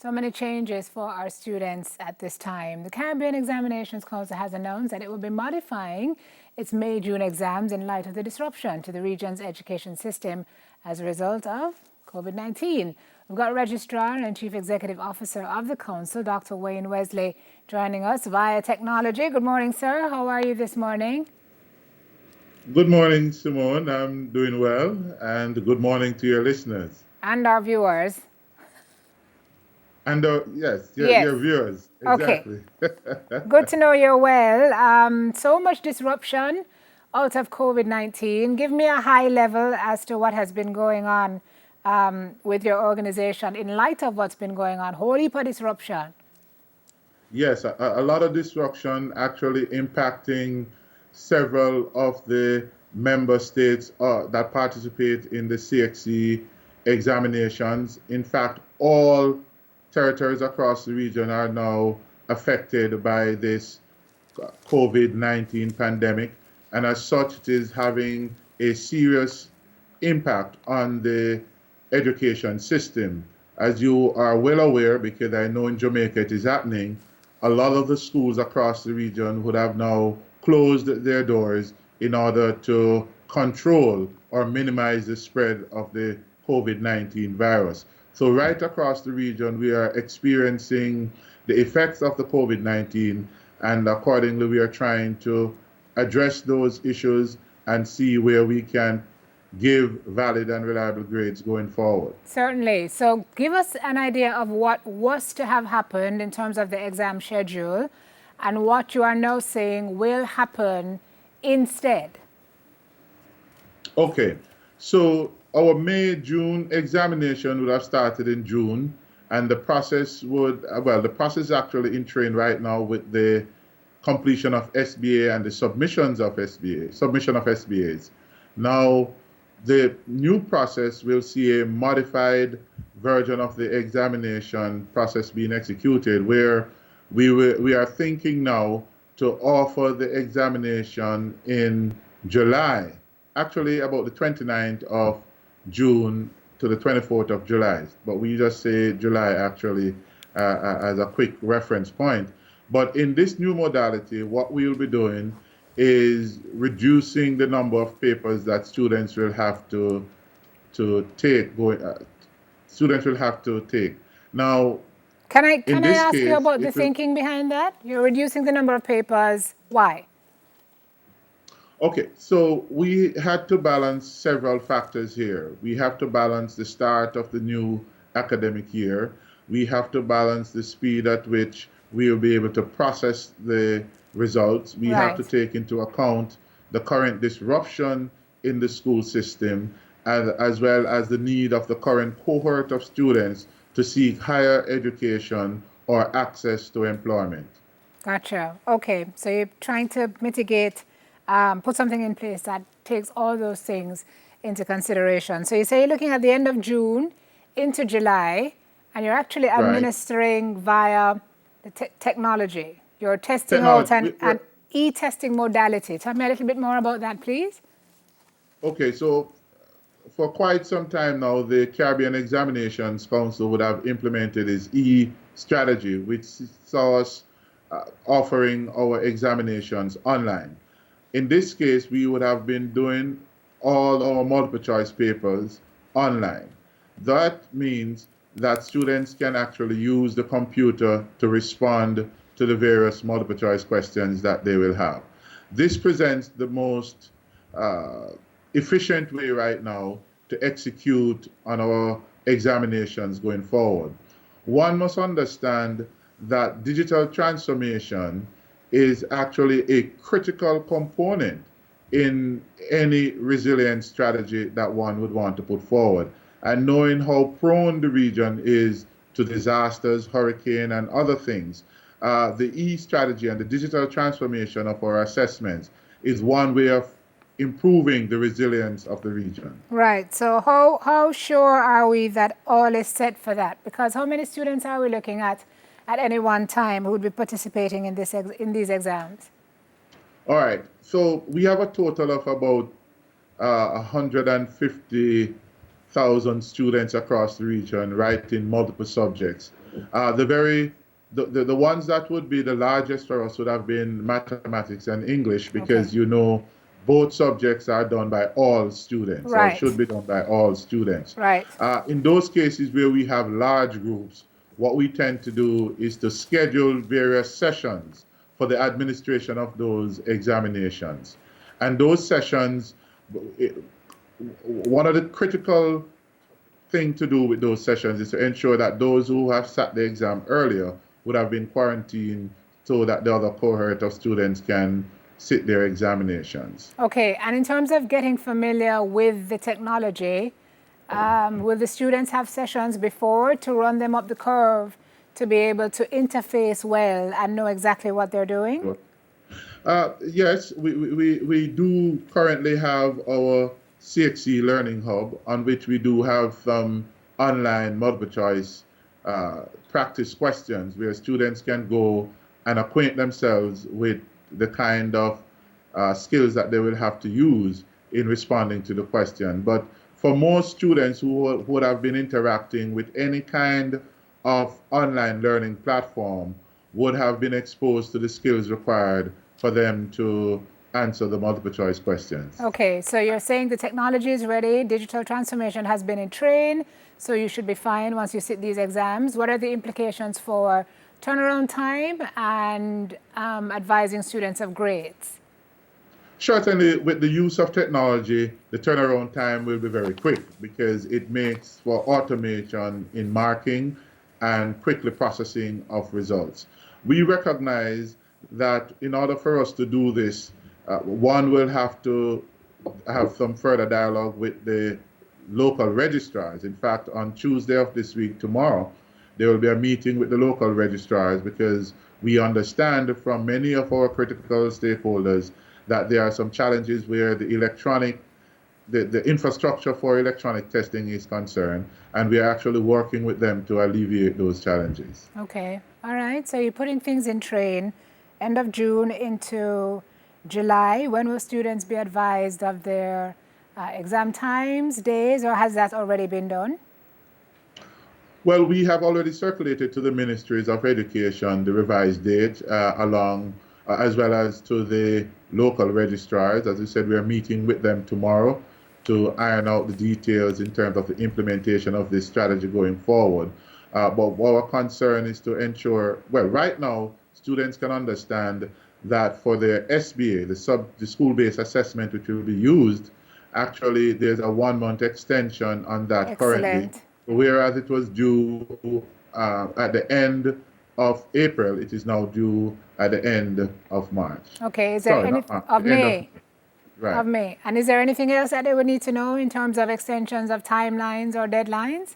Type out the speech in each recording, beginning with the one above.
So many changes for our students at this time. The Caribbean Examinations Council has announced that it will be modifying its May-June exams in light of the disruption to the region's education system as a result of COVID-19. We've got Registrar and Chief Executive Officer of the Council, Dr. Wayne Wesley, joining us via technology. Good morning, sir. How are you this morning? Good morning, Simone. I'm doing well, and good morning to your listeners. And our viewers. And yes, Yes. your viewers. Exactly. Okay. Good to know you're well. So much disruption out of COVID-19. Give me a high level as to what has been going on with your organization in light of what's been going on. Whole heap of disruption. Yes, a lot of disruption actually impacting several of the member states that participate in the CXC examinations. In fact, all territories across the region are now affected by this COVID-19 pandemic, and as such, it is having a serious impact on the education system. As you are well aware, because I know in Jamaica it is happening, a lot of the schools across the region would have now closed their doors in order to control or minimize the spread of the COVID-19 virus. So right across the region, we are experiencing the effects of the COVID-19, and accordingly, we are trying to address those issues and see where we can give valid and reliable grades going forward. Certainly. So give us an idea of what was to have happened in terms of the exam schedule and what you are now saying will happen instead. Okay. So our May-June examination would have started in June, and the process would, the process is actually in train right now with the completion of SBA and the submission of SBAs. Now, the new process will see a modified version of the examination process being executed, where we are thinking now to offer the examination in July, actually about the 29th of June to the 24th of July, but we just say July actually as a quick reference point. But in this new modality, what we will be doing is reducing the number of papers that students will have to take. Students will have to take. Now, can I ask you about the thinking behind that? You're reducing the number of papers. Why? Okay, so we had to balance several factors here. We have to balance the start of the new academic year. We have to balance the speed at which we will be able to process the results. We have to take into account the current disruption in the school system, as well as the need of the current cohort of students to seek higher education or access to employment. Gotcha. Okay, so you're trying to mitigate, put something in place that takes all those things into consideration. So you say you're looking at the end of June into July, and you're actually administering via the technology. You're testing out an e-testing modality. Tell me a little bit more about that, please. Okay, so for quite some time now, the Caribbean Examinations Council would have implemented its e-strategy, which saw us offering our examinations online. In this case, we would have been doing all our multiple choice papers online. That means that students can actually use the computer to respond to the various multiple choice questions that they will have. This presents the most efficient way right now to execute on our examinations going forward. One must understand that digital transformation is actually a critical component in any resilience strategy that one would want to put forward. And knowing how prone the region is to disasters, hurricane, and other things, the e-strategy and the digital transformation of our assessments is one way of improving the resilience of the region. Right. So how sure are we that all is set for that? Because how many students are we looking at any one time who would be participating in these exams? All right. So we have a total of about 150,000 students across the region writing multiple subjects. The very the ones that would be the largest for us would have been mathematics and English Okay. because both subjects are done by all students or Right. should be done by all students. Right. In those cases where we have large groups, what we tend to do is to schedule various sessions for the administration of those examinations. And those sessions, one of the critical thing to do with those sessions is to ensure that those who have sat the exam earlier would have been quarantined so that the other cohort of students can sit their examinations. Okay, and in terms of getting familiar with the technology, will the students have sessions before to run them up the curve to be able to interface well and know exactly what they're doing? Yes, we do currently have our CXC Learning Hub, on which we do have online multiple choice practice questions where students can go and acquaint themselves with the kind of skills that they will have to use in responding to the question. But for most students who would have been interacting with any kind of online learning platform would have been exposed to the skills required for them to answer the multiple choice questions. Okay, so you're saying the technology is ready, digital transformation has been in train, so you should be fine once you sit these exams. What are the implications for turnaround time and advising students of grades? Certainly, with the use of technology, the turnaround time will be very quick because it makes for automation in marking and quickly processing of results. We recognize that in order for us to do this, one will have to have some further dialogue with the local registrars. In fact, on Tuesday of this week, tomorrow, there will be a meeting with the local registrars because we understand from many of our critical stakeholders that there are some challenges where the infrastructure for electronic testing is concerned, and we are actually working with them to alleviate those challenges. Okay, all right, so you're putting things in train, end of June into July. When will students be advised of their exam times, days, or has that already been done? Well, we have already circulated to the ministries of education the revised date as well as to the local registrars. As I said, we are meeting with them tomorrow to iron out the details in terms of the implementation of this strategy going forward. But our concern is to ensure, well, right now, students can understand that for their SBA, the school-based assessment which will be used, actually there's a 1-month extension on that currently. Excellent. Whereas it was due at the end of April, it is now due at the end of March. Okay, is there Sorry, any of the end May? Right. Of May. And is there anything else that they would need to know in terms of extensions of timelines or deadlines?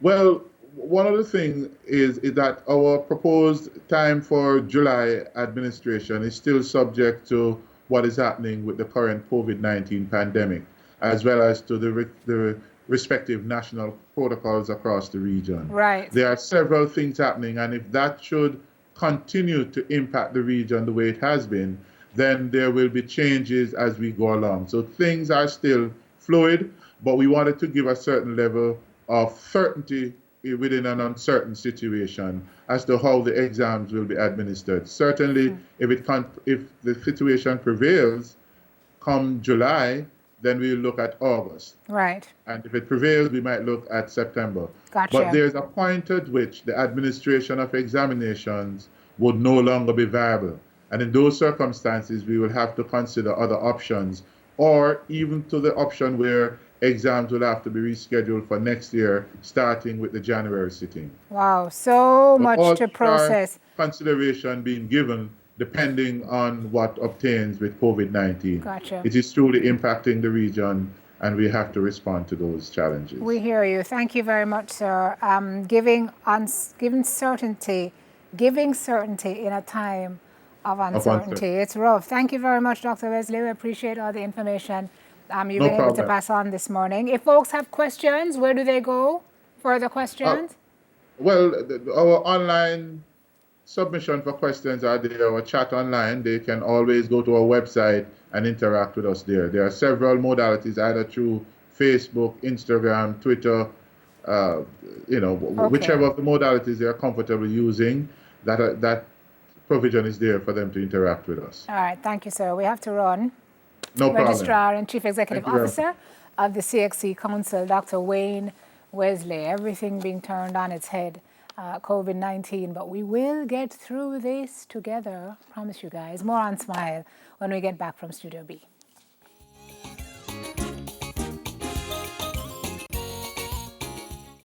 Well, one of the things is that our proposed time for July administration is still subject to what is happening with the current COVID-19 pandemic, as well as to the respective national protocols across the region. Right. There are several things happening, and if that should continue to impact the region the way it has been, then there will be changes as we go along. So things are still fluid, but we wanted to give a certain level of certainty within an uncertain situation as to how the exams will be administered. Certainly, if the situation prevails come July, then we'll look at August. Right. And if it prevails, we might look at September. Gotcha. But there's a point at which the administration of examinations would no longer be viable. And in those circumstances, we will have to consider other options, or even to the option where exams will have to be rescheduled for next year, starting with the January sitting. Wow, so But much all to process. consideration being given depending on what obtains with COVID-19. Gotcha. It is truly impacting the region, and we have to respond to those challenges. We hear you. Thank you very much, sir. Giving certainty in a time of uncertainty. It's rough. Thank you very much, Dr. Wesley. We appreciate all the information you've been able to pass on this morning. If folks have questions, where do they go? Further questions? Our online submission for questions are there, our chat online. They can always go to our website and interact with us there. There are several modalities, either through Facebook, Instagram, Twitter, whichever of the modalities they are comfortable using, that provision is there for them to interact with us. All right, thank you, sir. We have to run. No problem. Registrar and Chief Executive Thank you very much. Officer of the CXC Council, Dr. Wayne Wesley. Everything being turned on its head, COVID-19, but we will get through this together. Promise you guys. More on Smile when we get back from Studio B.